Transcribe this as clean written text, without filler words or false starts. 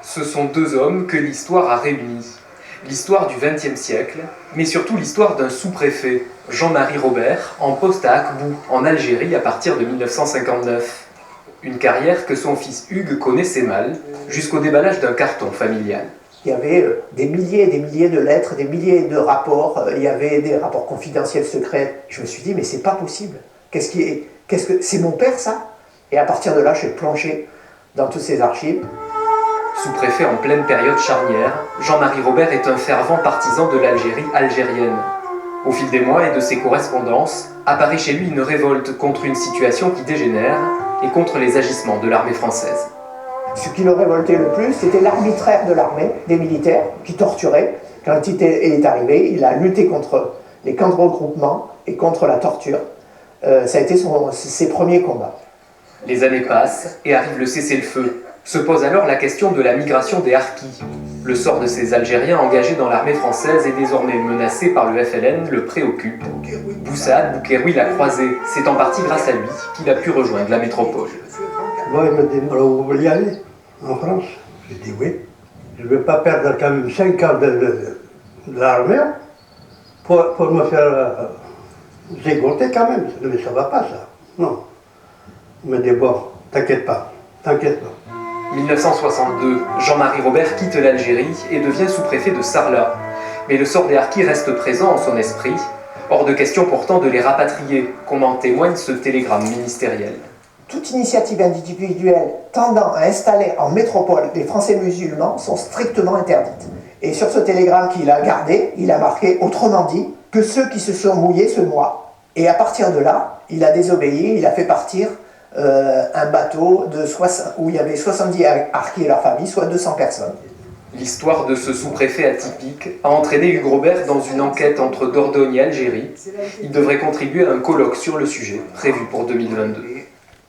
Ce sont deux hommes que l'histoire a réunis. L'histoire du XXe siècle, mais surtout l'histoire d'un sous-préfet, Jean-Marie Robert, en poste à Akbou, en Algérie, à partir de 1959. Une carrière que son fils Hugues connaissait mal, jusqu'au déballage d'un carton familial. Il y avait des milliers et des milliers de lettres, des milliers de rapports, il y avait des rapports confidentiels secrets. Je me suis dit, mais c'est pas possible. C'est mon père, ça? Et à partir de là, je suis plongé dans toutes ces archives. Sous-préfet en pleine période charnière, Jean-Marie Robert est un fervent partisan de l'Algérie algérienne. Au fil des mois et de ses correspondances, apparaît chez lui une révolte contre une situation qui dégénère et contre les agissements de l'armée française. Ce qui le révoltait le plus, c'était l'arbitraire de l'armée, des militaires, qui torturaient. Quand il est arrivé, il a lutté contre les camps de regroupement et contre la torture. Ça a été ses premiers combats. Les années passent et arrive le cessez-le-feu. Se pose alors la question de la migration des Harkis. Le sort de ces Algériens engagés dans l'armée française est désormais menacé par le FLN, le préoccupe. Boussad Boukéroui l'a croisé. C'est en partie grâce à lui qu'il a pu rejoindre la métropole. Moi, il m'a dit, alors vous voulez y aller en France? J'ai dit oui. Je ne veux pas perdre quand même 5 ans de l'armée pour me faire zégoter quand même. Mais ça ne va pas, ça. Non. Il m'a dit, bon, t'inquiète pas. 1962, Jean-Marie Robert quitte l'Algérie et devient sous-préfet de Sarlat. Mais le sort des Harkis reste présent en son esprit. Hors de question pourtant de les rapatrier, comme en témoigne ce télégramme ministériel. Toute initiative individuelle tendant à installer en métropole des Français musulmans sont strictement interdites. Et sur ce télégramme qu'il a gardé, il a marqué, autrement dit, que ceux qui se sont mouillés se noient. Et à partir de là, il a désobéi, il a fait partir un bateau où il y avait 70 harkis et leur famille, soit 200 personnes. L'histoire de ce sous-préfet atypique a entraîné Hugues Robert dans une enquête entre Dordogne et Algérie. Il devrait contribuer à un colloque sur le sujet, prévu pour 2022.